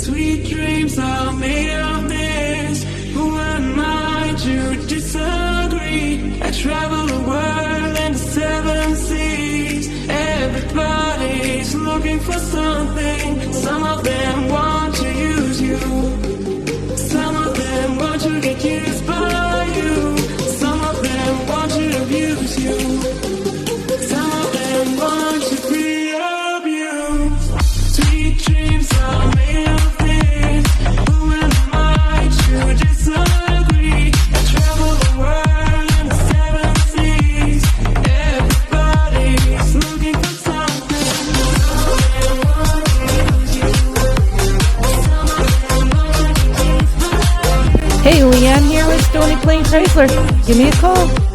Sweet dreams are made of this. Who am I to disagree? I travel the world and the seven seas. Everybody's looking for something. Some of them want to use you. Some of them want to get used by you. Some of them want to abuse you. Some of them want to free up you. Sweet dreams are made of this. Who am I to disagree? I travel the world in the seven seas. Everybody's looking for something. Some of them want to use you. Some of them want to get used by you. Hey, Leanne here with Stony Plain Chrysler. Give me a call.